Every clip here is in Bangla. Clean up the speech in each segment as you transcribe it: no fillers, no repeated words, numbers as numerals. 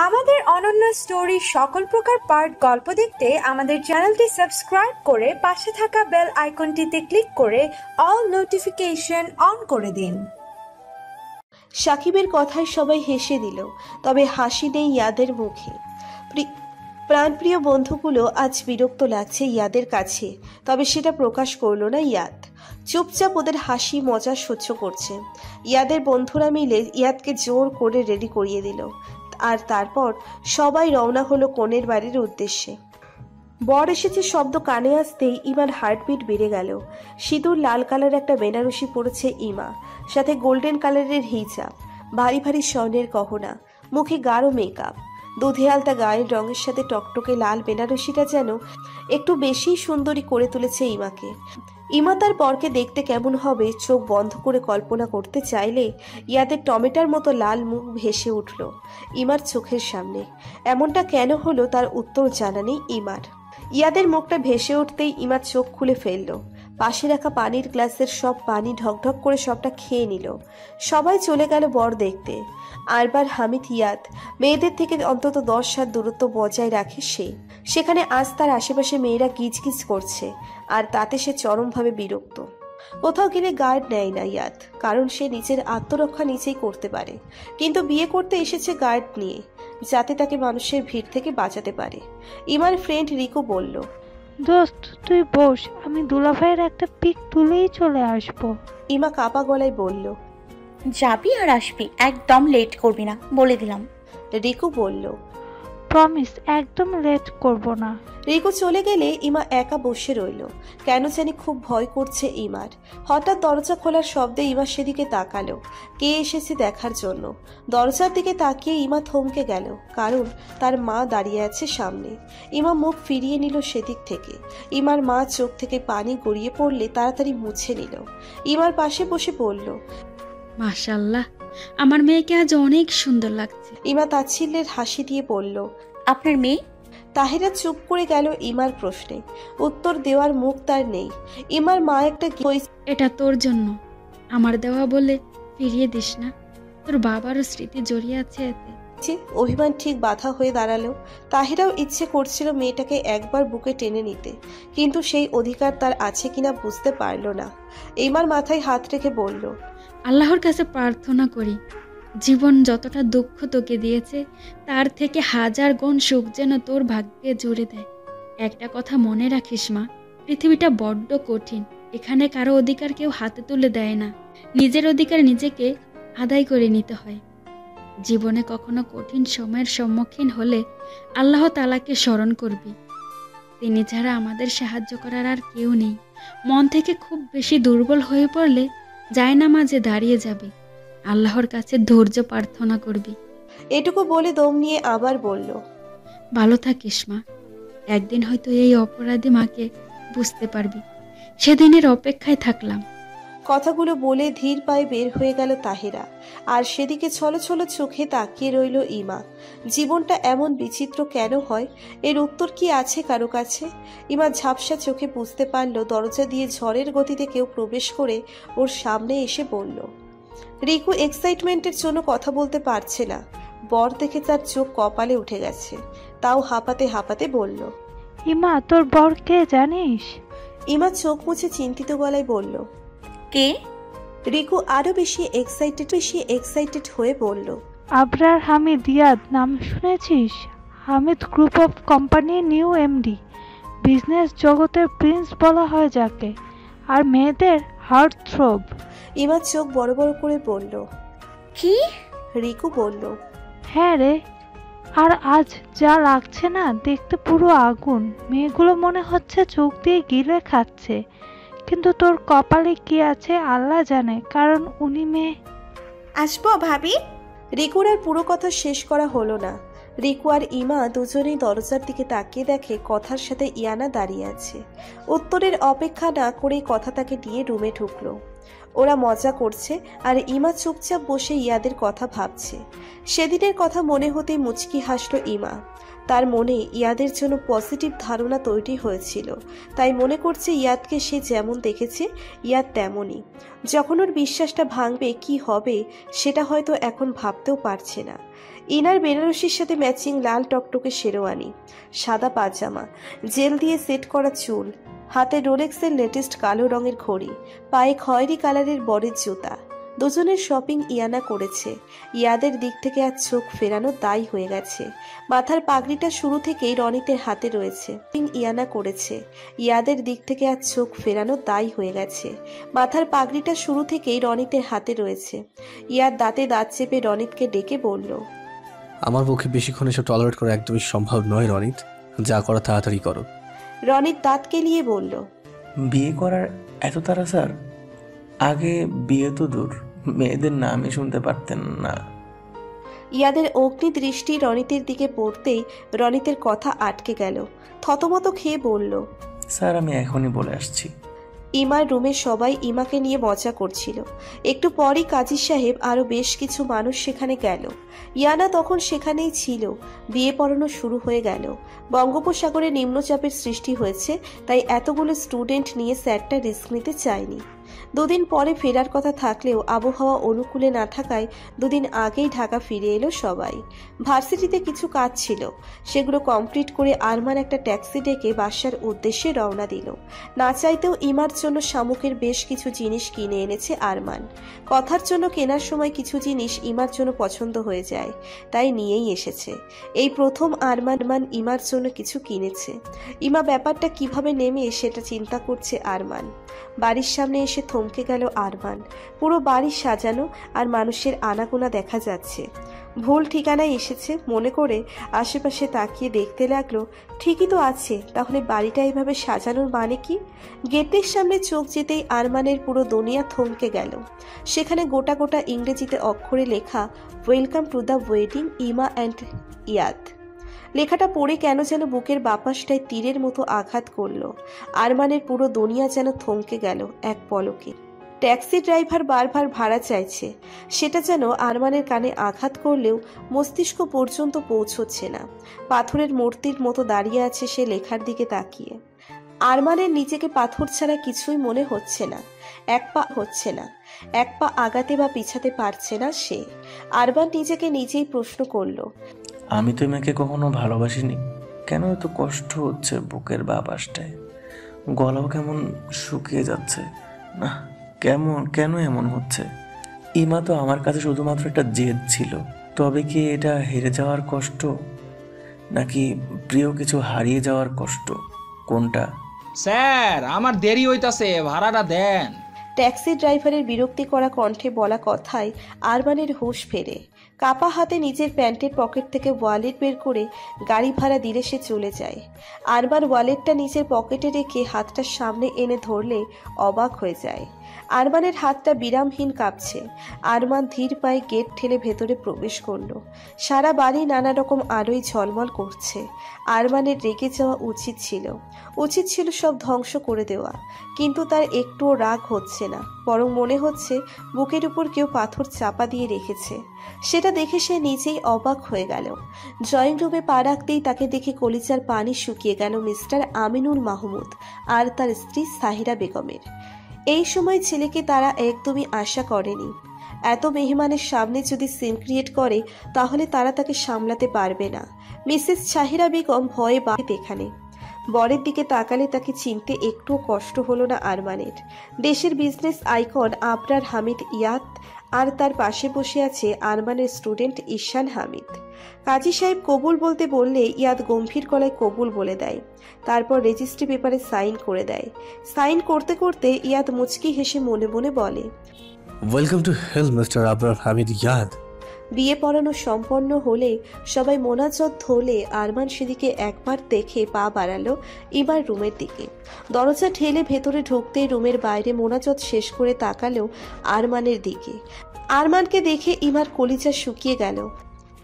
আমাদের অনন্য স্টোরি সকল প্রকার পার্ট গল্প দেখতে আমাদের চ্যানেলটি সাবস্ক্রাইব করে পাশে থাকা বেল আইকনটিতে ক্লিক করে অল নোটিফিকেশন অন করে দিন। সাকিবের কথায় সবাই হেসে দিল, তবে হাসি নেই ইয়াদের মুখে। প্রাণপ্রিয় বন্ধুগুলো আজ বিরক্ত লাগছে ইয়াদের কাছে, তবে সেটা প্রকাশ করল না ইয়াদ। চুপচাপ ওদের হাসি মজা সহ্য করছে। ইয়াদের বন্ধুরা মিলে ইয়াদকে জোর করে রেডি করিয়ে দিল, আর তারপর সবাই রওনা হলো কনের বাড়ির উদ্দেশ্যে। বর এসেছে শব্দ কানে আসতেই ইমার হার্টবিট বেড়ে গেল। সিঁদুর লাল কালার একটা বেনারসি পরেছে ইমা, সাথে গোল্ডেন কালারের হিজাব, ভারী ভারী স্বর্ণের গহনা, মুখে গাঢ় মেকআপ। দুধে আলতা গায়ের রঙের সাথে টকটকে লাল বেনারসিটা যেন একটু বেশি সুন্দরী করে তুলেছে ইমাকে। ইমা তার বরকে দেখতে কেমন হবে চোখ বন্ধ করে কল্পনা করতে চাইলে ইয়াদের টমেটার মতো লাল মুখ ভেসে উঠল ইমার চোখের সামনে। এমনটা কেন হলো তার উত্তর জানা নেই ইমার। ইয়াদের মুখটা ভেসে উঠতেই ইমার চোখ খুলে ফেলল। পাশে রাখা পানির গ্লাসের সব পানি ঢকঢক করে সবটা খেয়ে নিল। সবাই চলে গেল বর দেখতে। আরবার হামিদ ইয়াদ মেয়েদের থেকে অন্তত 10 হাত দূরত্ব বজায় রাখে সে। সেখানে আজ তার আশেপাশে মেয়েরা গিজগিজ করছে, আর তাতে সে চরমভাবে বিরক্ত। কোথাও গেলে গার্ড নেয় না ইয়াদ, কারণ সে নিজের আত্মরক্ষা নিজেই করতে পারে। কিন্তু বিয়ে করতে এসেছে গার্ড নিয়ে, যাতে তাকে মানুষের ভিড় থেকে বাঁচাতে পারে। ইমার ফ্রেন্ড রিকু বলল, দোস্ত তুই বস, আমি দুলাভাইয়ের একটা পিক তুলেই চলে আসবো। ইমা কাপা গলায় বলল, যাবি আর আসবি, একদম লেট করবি না, বলে দিলাম। রিকু বলল, প্রমিস, একদম লেট করব না। রিকু চলে গেলে ইমা একা বসে রইল। কেন জানি খুব ভয় করছে ইমার। হঠাৎ দরজা খোলার শব্দে ইমা সেদিকে তাকালো, কে এসেছে দেখার জন্য। দরজার দিকে তাকিয়ে ইমা থমকে গেল, কারণ তার মা দাঁড়িয়ে আছে সামনে। ইমা মুখ ফিরিয়ে নিল সেদিক থেকে। ইমার মা চোখ থেকে পানি গড়িয়ে পড়লে তাড়াতাড়ি মুছে নিল। ইমার পাশে বসে বলল, মাশাআল্লাহ, আমার মেয়েকে আজ অনেক সুন্দর লাগছে। ইমা তাচ্ছিল্যের হাসি দিয়ে বলল, আপনার মেয়ে? তাহিরা চুপ করে গেল ইমার প্রশ্নে। উত্তর দেওয়ার মুখ তার নেই। ইমার মা একটা এটা তোর জন্য, আমার দেওয়া বলে ফিরিয়ে দিস না, তোর বাবারও স্মৃতি জড়িয়ে আছে এতে। অভিমান ঠিক বাধা হয়ে দাঁড়ালো। তাহিরাও ইচ্ছে করছিল মেয়েটাকে একবার বুকে টেনে নিতে, কিন্তু সেই অধিকার তার আছে কিনা বুঝতে পারল না। ইমার মাথায় হাত রেখে বলল, আল্লাহর কাছে প্রার্থনা করি, জীবন যতটা দুঃখ তোকে দিয়েছে তার থেকে 1000 গুণ সুখ যেন তোর ভাগ্যে জুড়ে দেয়। একটা কথা মনে রাখিস মা, পৃথিবীটা বড্ড কঠিন। এখানে কারো অধিকার কেউ হাতে তুলে দেয় না, নিজের অধিকার নিজেকে আদায় করে নিতে হয়। জীবনে কখনো কঠিন সময়ের সম্মুখীন হলে আল্লাহ তাআলাকে স্মরণ করবি, তিনি ছাড়া আমাদের সাহায্য করার আর কেউ নেই। মন থেকে খুব বেশি দুর্বল হয়ে পড়লে জায়নামাজে দাঁড়িয়ে যাবে, আল্লাহর কাছে ধৈর্য প্রার্থনা করবি। এটুকু বলে দম নিয়ে আবার বলল, ভালো থাকিস মা, একদিন হয়তো এই অপরাধী মাকে বুঝতে পারবি, সেদিনের অপেক্ষায় থাকলাম। কথাগুলো বলে ধীর পায়ে বের হয়ে গেল তাহিরা, আর সেদিকে ছলো ছলো চোখে তাকিয়ে রইল ইমা। জীবনটা এমন বিচিত্র কেন হয়, এর উত্তর কি আছে কারো কাছে? ইমা ঝাপসা চোখে বুঝতে পারল দরজা দিয়ে ঝড়ের গতিতে কেউ প্রবেশ করে ওর সামনে এসে বলল। রিকু এক্সাইটমেন্টের জন্য কথা বলতে পারছে না। বর দেখে তার চোখ কপালে উঠে গেছে, তাও হাঁপাতে হাঁপাতে বলল, ইমা, তোর বর কে জানিস? ইমা চোখ মুছে চিন্তিত গলায় বলল, কে? রিকু আরো বেশি এক্সাইটেড হয়ে বলল, আবরার হামিদ ইয়াদ, নাম শুনেছিস? হামিদ গ্রুপ অফ কোম্পানির নিউ এমডি, বিজনেস জগতের প্রিন্স বলা হয় যাকে, আর মেয়েদের হার্ট থ্রোব। ইমা চোখ বড় বড় করে বলল, কি? রিকু বলল, হ্যাঁ রে, আর আজ যা লাগছে না দেখতে পুরো আগুন। মেয়েগুলো মনে হচ্ছে চোখ দিয়ে গিলে খাচ্ছে, কিন্তু তোর কপালে কি আছে আল্লাহ জানে, কারণ উনি মেয়ে। আসবো ভাবি? রিকুর আর পুরো কথা শেষ করা হলো না। রিকু আর ইমা দুজনেই দরজার দিকে তাকিয়ে দেখে কথার সাথে ইয়ানা দাঁড়িয়ে আছে। উত্তরের অপেক্ষা না করেই কথা তাকে নিয়ে রুমে ঢুকলো। ওরা মজা করছে আর ইমা চুপচাপ বসে ইয়াদের কথা ভাবছে। সেদিনের কথা মনে হতে মুচকি হাসলো ইমা। তার মনে ইয়াদের জন্য পজিটিভ ধারণা তৈরি হয়েছিল, তাই মনে করছে ইয়াদকে সে যেমন দেখেছে ইয়াদ তেমনই। যখন ওর বিশ্বাসটা ভাঙবে কি হবে সেটা হয়তো এখন ভাবতেও পারছে না। ইনার বেনারসির সাথে ম্যাচিং লাল টকটকে শেরওয়ানি, সাদা পাজামা, জেল দিয়ে সেট করা চুল, হাতে রোলেক্সের লেটেস্ট কালো রঙের ঘড়ি, পায়ে খয়েরি কালারের বরের জুতা। দুজনের শপিং ইয়ানা করেছে। ইয়াদের দিক থেকে আজ চোখ ফেরানো দায় হয়ে গেছে। মাথার পাগড়িটা শুরু থেকেই রনিতের হাতে রয়েছে। ইয়ানা করেছে। ইয়াদের দিক থেকে আজ চোখ ফেরানো দায় হয়ে গেছে। মাথার পাগড়িটা শুরু থেকেই রনিতের হাতে রয়েছে। ইয়াদ দাঁতে দাঁত চেপে রনিতকে ডেকে বলল, আমার পক্ষে বেশিক্ষণ এসব টলারেট করা একদমই সম্ভব নয় রনিত, যা করা তাড়াতাড়ি করো। রনিত দাঁত কেলিয়ে বলল, বিয়ে করার এত তাড়া স্যার? আগে বিয়ে তো দূর, মেয়েদের নামই শুনতে পারতেন না। ইয়াদের অগ্নি দৃষ্টি রনিতের দিকে পড়তেই রনিতের কথা আটকে গেল। থতমত খেয়ে বলল, স্যার আমি এখনই বলে আসছি। ইমার রুমে সবাই ইমাকে নিয়ে মজা করছিল। একটু পরই কাজী সাহেব আরো বেশ কিছু মানুষ সেখানে গেল। ইয়ানা তখন সেখানেই ছিল। বিয়ে পড়ানো শুরু হয়ে গেল। বঙ্গোপসাগরে নিম্নচাপের সৃষ্টি হয়েছে, তাই এতগুলো স্টুডেন্ট নিয়ে স্যারটা রিস্ক নিতে চায়নি। দুদিন পরে ফেরার কথা থাকলেও আবহাওয়া অনুকূলে না থাকায় দুদিন আগেই ঢাকা ফিরে এলো সবাই। ভার্সিটিতে কিছু কাজ ছিল, সেগুলো কমপ্লিট করে আরমান একটা ট্যাক্সি ডেকে বাসার উদ্দেশ্যে রওনা দিল। না চাইতেও ইমার জন্য শামুকের বেশ কিছু জিনিস কিনে এনেছে আরমান। কথার জন্য কেনার সময় কিছু জিনিস ইমার জন্য পছন্দ হয়ে যায়, তাই নিয়েই এসেছে। এই প্রথম আরমান ইমার জন্য কিছু কিনেছে। ইমা ব্যাপারটা কিভাবে নেমে সেটা চিন্তা করছে আরমান। বাড়ির সামনে এসে থমকে গেল আরমান। পুরো বাড়ি সাজানো আর মানুষের আনাগোনা দেখা যাচ্ছে। ভুল ঠিকানায় এসেছে মনে করে আশেপাশে তাকিয়ে দেখতে লাগলো, ঠিকই তো আছে, তাহলে বাড়িটা এইভাবে সাজানোর মানে কি? গেটের সামনে চোখ যেতেই আরমানের পুরো দুনিয়া থমকে গেল। সেখানে গোটা গোটা ইংরেজিতে অক্ষরে লেখা, ওয়েলকাম টু দ্য ওয়েডিং ইমা অ্যান্ড ইয়াদ। লেখাটা পড়ে কেন যেন বুকের বাপাসটায় তীরের মতো আঘাত করলো। আরমানের পুরো দুনিয়া যেন থমকে গেল এক পলকে। ট্যাক্সি ড্রাইভার বারবার ভাড়া চাইছে, সেটা যেন আরমানের কানে আঘাত করলেও মস্তিষ্ক পর্যন্ত পৌঁছচ্ছে না। পাথরের মূর্তির মতো দাঁড়িয়ে আছে সে লেখার দিকে তাকিয়ে। আরমানের নিজেকে পাথর ছাড়া কিছুই মনে হচ্ছে না। এক পা হচ্ছে না, এক পা আগাতে বা পিছাতে পারছে না সে। আরমান নিজেকে নিজেই প্রশ্ন করলো, আমি তো মেয়েকে কখনো ভালোবাসিনি, কেন এত কষ্ট হচ্ছে বুকের বাপাসটায়? গলাও কেমন শুকিয়ে যাচ্ছে না, কেন এমন হচ্ছে? ইমা তো আমার কাছে শুধুমাত্র একটা জেদ ছিল। তবে কি এটা হেরে যাওয়ার কষ্ট, নাকি প্রিয় কিছু হারিয়ে যাওয়ার কষ্ট? কোনটা? স্যার আমার দেরি হইতাছে, ভাড়াটা দেন। ট্যাক্সি ড্রাইভারের বিরক্তি করা কণ্ঠে বলা কথায় আরমানের হুঁশ ফেরে। কাপা হাতে নিজের প্যান্টের পকেট থেকে ওয়ালেট বের করে গাড়ি ভাড়া দিলে সে চলে যায়। আরমান ওয়ালেটটা নিজের পকেটে রেখে হাতটা সামনে এনে ধরলে অবাক হয়ে যায়। আরমানের হাতটা বিরামহীন কাঁপছে। আরমান ধীর পায়ে গেট ঠেলে ভেতরে প্রবেশ করলো। সারা বাড়ি নানা রকম আলোয় ঝলমল করছে। আরমানের রেগে যাওয়া উচিত ছিল সব ধ্বংস করে দেওয়া, কিন্তু তার একটুও রাগ হচ্ছে না, বরং মনে হচ্ছে বুকের উপর কেউ পাথর চাপা দিয়ে রেখেছে। সেটা দেখে সে নিজেই অবাক হয়ে গেল। ড্রয়িং রুমে পা রাখতেই তাকে দেখে কলিজার পানি শুকিয়ে গেল মিস্টার আমিনুল মাহমুদ আর তার স্ত্রী সাহিরা বেগমের। এই সময় ছেলেকে তারা একদমই আশা করেনি। এত মেহমানের সামনে যদি সিন ক্রিয়েট করে তাহলে তারা তাকে সামলাতে পারবে না। মিসেস সাহিরা বেগম ভয়ে বাড়িতে এখানে। বরের দিকে তাকালে তাকে চিনতে একটুও কষ্ট হলো না আরমানের। দেশের বিজনেস আইকন আবরার হামিদ ইয়াদ, আর তার পাশে বসে আছে আরমানের স্টুডেন্ট ঈশান হামিদ। কাজী সাহেব কবুল বলতে বললে ইয়াদ গম্ভীর গলায় কবুল বলে দেয়। তারপর রেজিস্ট্রি পেপারে সাইন করে দেয়। সাইন করতে করতে ইয়াদ মুচকি হেসে মনে মনে বলে, welcome to hell mister Abrar Hamid ইয়াদ। বিয়ে পড়ানো সম্পন্ন হলে সবাই মোনাজত ধরলে আরমান সেদিকে একবার দেখে পা বাড়ালো ইমার রুমের দিকে। দরজা ঠেলে ভেতরে ঢুকতেই রুমের বাইরে মোনাজত শেষ করে তাকালো আরমানের দিকে। আরমানকে দেখে ইমার কলিজা শুকিয়ে গেল।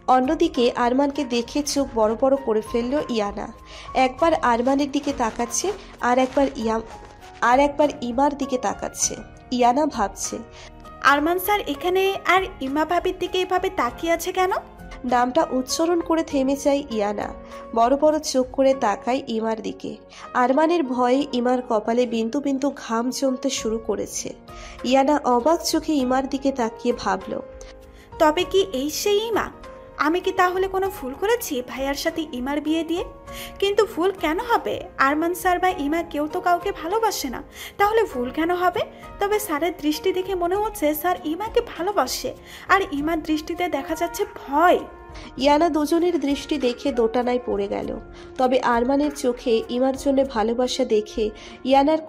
অন্যদিকে আরমানকে দেখে চোখ বড় বড় করে ফেললো ইয়ানা। একবার আরমানের দিকে তাকাচ্ছে, আর একবার ইমার দিকে তাকাচ্ছে। ইয়ানা ভাবছে, আরমান স্যার এখানে আর ইমা ভাবির দিকে এভাবে তাকিয়ে আছে কেন? নামটা উচ্চারণ করে থেমে যায় ইয়ানা। বড় বড় চোখ করে তাকায় ইমার দিকে। আরমানের ভয়ে ইমার কপালে বিন্দু বিন্দু ঘাম জমতে শুরু করেছে। ইয়ানা অবাক চোখে ইমার দিকে তাকিয়ে ভাবল, তবে কি এই সেই ইমা? আমি কি তাহলে কোনো ভুল করেছি ভাইয়ার সাথে ইমার বিয়ে দিয়ে? কিন্তু ভুল কেন হবে? আরমান স্যার বা ইমা কেউ তো কাউকে ভালোবাসে না, তাহলে ভুল কেন হবে? তবে স্যারের দৃষ্টি দেখে মনে হচ্ছে স্যার ইমাকে ভালোবাসে, আর ইমার দৃষ্টিতে দেখা যাচ্ছে ভয়। ইয়ানা দুজনের দৃষ্টি দেখে দোটানায় পড়ে গেল। তবে আরমানের চোখে ইমার জন্য ভালোবাসা দেখে ইয়ানার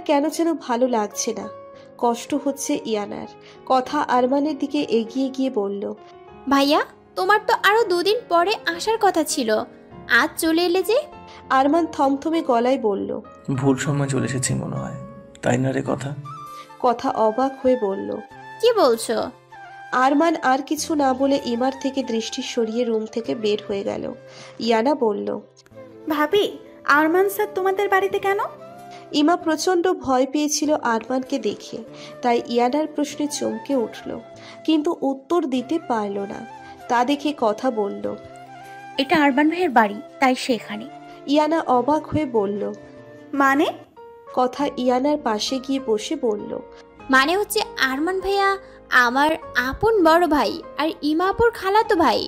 কেন যেন ভালো লাগছে না, কষ্ট হচ্ছে ইয়ানার। কথা আরমানের দিকে এগিয়ে গিয়ে বলল, ভাইয়া, তোমার তো আরো 2 দিন পরে আসার কথা ছিল, আজ চলে এলে যে? আরমান থমথমে গলায় বলল, ভুল সময় চলে এসেছি মনে হয়, তাই না রে? কথা অবাক হয়ে বলল, কি বলছো? আরমান আর কিছু না বলে ইমার থেকে দৃষ্টি সরিয়ে রুম থেকে বের হয়ে গেল। ইয়ানা বলল, ভাবি, আরমান স্যার তোমাদের বাড়িতে কেন? ইমা প্রচন্ড ভয় পেয়েছিল আরমানকে দেখে, তাই ইয়ানার প্রশ্নে চমকে উঠল, কিন্তু উত্তর দিতে পারল না। তা দেখে কথা বলল, এটা আরমান ভাইয়ের বাড়ি, তাই সেখানে। ইয়ানা অবাক হয়ে বলল, মানে? কথা ইয়ানার পাশে গিয়ে বসে বলল, মানে হচ্ছে আরমান ভাইয়া আমার আপন বড় ভাই, আর ইমাপুর খালাতো ভাই।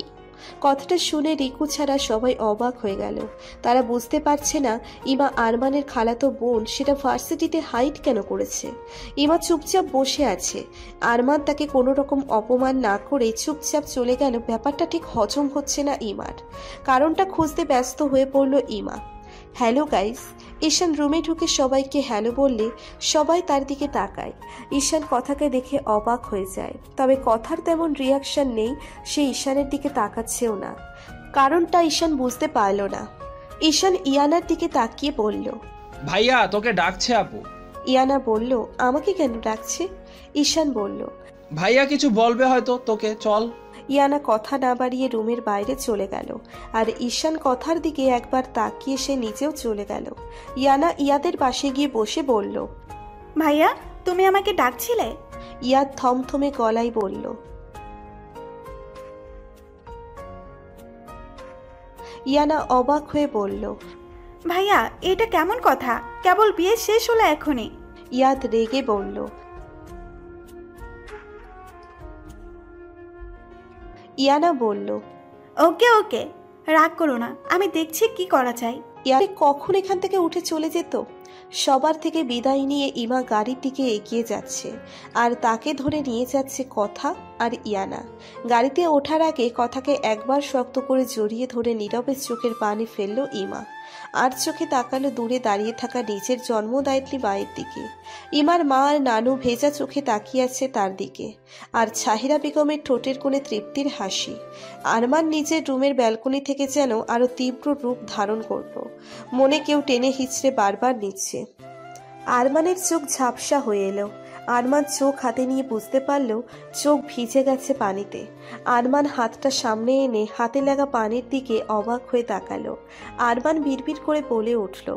কথাটা শুনে রিকু ছাড়া সবাই অবাক হয়ে গেল। তারা বুঝতে পারছে না ইমা আরমানের খালাতো বোন, সেটা ভার্সিটিতে হাইট কেন করেছে। ইমা চুপচাপ বসে আছে, আরমান তাকে কোনো রকম অপমান না করে চুপচাপ চলে গেল। ব্যাপারটা ঠিক হজম হচ্ছে না ইমার। কারণটা খুঁজতে ব্যস্ত হয়ে পড়ল ইমা। Hello guys. ঈশান রুমে ঢুকে সবাইকে হ্যালো বললে সবাই তার দিকে তাকায়। ঈশান কথাকে দেখে অবাক হয়ে যায়, তবে কথার তেমন রিয়াকশন নেই, সে ঈশানের দিকে তাকাচ্ছেও না। কারণটা ঈশান বুঝতে পারল না। ঈশান ইয়ানার দিকে তাকিয়ে বলল, ভাইয়া তোকে ডাকছে আপু। ইয়ানা বলল, আমাকে কেন ডাকছে? ঈশান বলল, ভাইয়া কিছু বলবে হয়তো তোকে, চল। ইয়ানা কথা না বাড়িয়ে রুমের বাইরে চলে গেল, আর ঈশান কথার দিকে একবার তাকিয়ে সে নিজেও চলে গেল। ইয়ানা ইয়াদের পাশে গিয়ে বসে বলল, ভাইয়া তুমি আমাকে ডাকছিলে? ইয়াদ থমথমে গলায় বলল। ইয়ানা অবাক হয়ে বলল, ভাইয়া এটা কেমন কথা? কেবল বিয়ে শেষ হলো এখনই। ইয়াদ রেগে বলল। ইয়ানা বলল, ওকে ওকে, রাগ করো না, আমি দেখছি কি করা যায়। ইয়াদ কখন এখান থেকে উঠে চলে যেত। সবার থেকে বিদায় নিয়ে ইমা গাড়ির দিকে এগিয়ে যাচ্ছে, আর তাকে ধরে নিয়ে যাচ্ছে কথা আর ইয়ানা। গাড়িতে ওঠার আগে কথাকে একবার শক্ত করে জড়িয়ে ধরে নীরবে চোখের পানি ফেললো ইমা, আর চোখে তাকালো দূরে দাঁড়িয়ে থাকা নিজের জন্মদায়িত্রী মায়ের দিকে। ইমার মা আর নানু ভেজা চোখে তাকিয়ে আছে তার দিকে, আর ছাহিরা বেগমের ঠোঁটের কোণে তৃপ্তির হাসি। আরমান নিজের রুমের ব্যালকনি থেকে যেন আরো তীব্র রূপ ধারণ করল, মনে কেউ টেনে হিচড়ে বারবার নিচ্ছে। আরমানের চোখ ঝাপসা হয়ে এলো। আরমান চোখ হাতে নিয়ে বুঝতে পারল চোখ ভিজে গেছে পানিতে। আরমান হাতটা সামনে এনে হাতে লাগা পানির দিকে অবাক হয়ে তাকালো। আরমান বিড়বিড় করে বলে উঠল,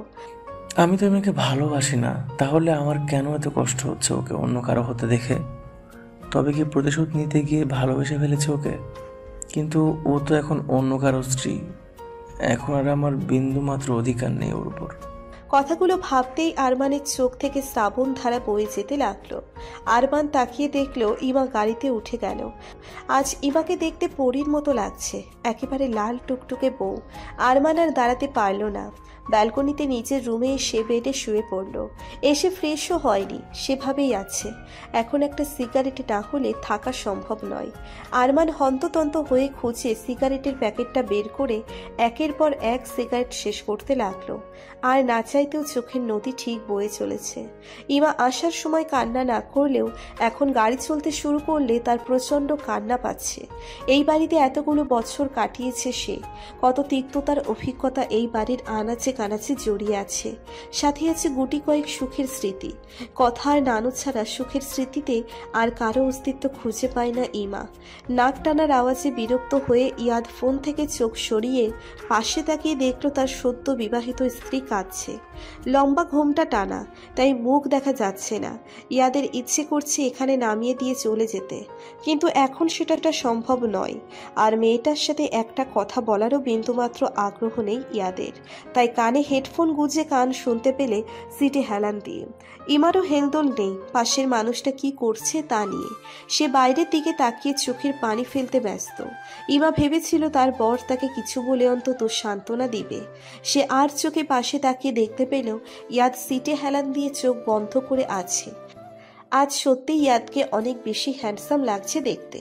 আমি তো মেয়েকে ভালোবাসি না, তাহলে আমার কেন এত কষ্ট হচ্ছে ওকে অন্য কারো হতে দেখে? তবে কি প্রতিশোধ নিতে গিয়ে ভালোবেসে ফেলেছে ওকে? কিন্তু ও তো এখন অন্য কারো স্ত্রী, এখন আর আমার বিন্দু মাত্র অধিকার নেই ওর উপর। কথাগুলো ভাবতেই আরমানের চোখ থেকে শ্রাবণ ধারা বয়ে যেতে লাগলো। আরমান তাকিয়ে দেখলো ইমা গাড়িতে উঠে গেল। আজ ইমাকে দেখতে পরীর মতো লাগছে, একেবারে লাল টুকটুকে বউ। আরমান আর দাঁড়াতে পারল না, ব্যালকনিতে নিজের রুমে এসে বেডে শুয়ে পড়ল। এসে ফ্রেশও হয়নি, সেভাবেই আছে। এখন একটা সিগারেট না হলে থাকা সম্ভব নয়। আরমান হন্ততন্ত হয়ে খুঁজে সিগারেটের প্যাকেটটা বের করে একের পর এক সিগারেট শেষ করতে লাগলো। আর না চাইতেও চোখের নদী ঠিক বয়ে চলেছে। ইমা আসার সময় কান্না না করলেও এখন গাড়ি চলতে শুরু করলে তার প্রচণ্ড কান্না পাচ্ছে। এই বাড়িতে এতগুলো বছর কাটিয়েছে সে, কত তিক্ততার অভিজ্ঞতা এই বাড়ির আনাচে কানাচে জড়িয়ে আছে, সাথে আছে গুটি কয়েক সুখের স্মৃতি। কথা আর নানু ছাড়া সুখের স্মৃতিতে আর কারো অস্তিত্ব খুঁজে পায় না ইমা। নাক টানার আওয়াজে বিরক্ত হয়ে ইয়াদ ফোন থেকে চোখ সরিয়ে পাশে তাকিয়ে দেখল তার সদ্য বিবাহিত স্ত্রী কাঁদছে। লম্বা ঘোমটা টানা, তাই মুখ দেখা যাচ্ছে না। ইয়াদের ইচ্ছে করছে এখানে নামিয়ে দিয়ে চলে যেতে, কিন্তু এখন সেটা সম্ভব নয়। আর মেয়েটার সাথে একটা কথা বলারও বিন্দুমাত্র আগ্রহ নেই ইয়াদের, তাই কানে হেডফোন গুঁজে কান শুনতে পেলে সিটে হেলান দিয়ে। ইমারও হেলদোল নেই পাশের মানুষটা কি করছে তা নিয়ে। সে বাইরের দিকে তাকিয়ে চোখের পানি ফেলতে ব্যস্ত। ইমা ভেবেছিল তার বর তাকে কিছু বলে অন্তত সান্ত্বনা দিবে। সে আর চোখে পাশে তাকিয়ে দেখতে পেল ইয়াদ সিটে হেলান দিয়ে চোখ বন্ধ করে আছে। আজ সত্যি ইয়াদকে অনেক বেশি হ্যান্ডসাম লাগছে দেখতে।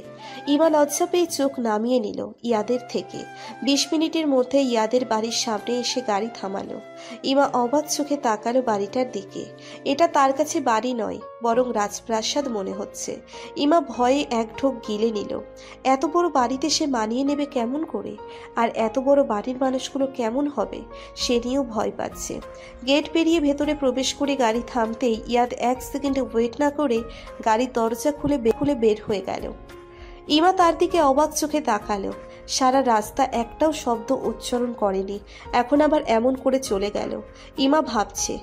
ইমা লজ্জা পেয়ে চোখ নামিয়ে নিল ইয়াদের থেকে। 20 মিনিটের মধ্যে ইয়াদের বাড়ির সামনে এসে গাড়ি থামালো। ইমা অবাক চোখে তাকালো বাড়িটার দিকে। এটা তার কাছে বাড়ি নয়, বরং রাজপ্রাসাদ মনে হচ্ছে। ইমা ভয়ে এক ঢোক গিলে নিল। এত বড় বাড়িতে সে মানিয়ে নেবে কেমন করে, আর এত বড় বাড়ির মানুষগুলো কেমন হবে সে নিয়েও ভয় পাচ্ছে। গেট পেরিয়ে ভেতরে প্রবেশ করে গাড়ি থামতেই ইয়াদ 1 সেকেন্ড ওয়েট না করে গাড়ির দরজা খুলে বের হয়ে গেল। ইমা তার দিকে অবাক চোখে তাকালো। সারা রাস্তা একটাও শব্দ উচ্চারণ করেনি, এখন আবার এমন করে চলে গেল। ইমা ভাবছে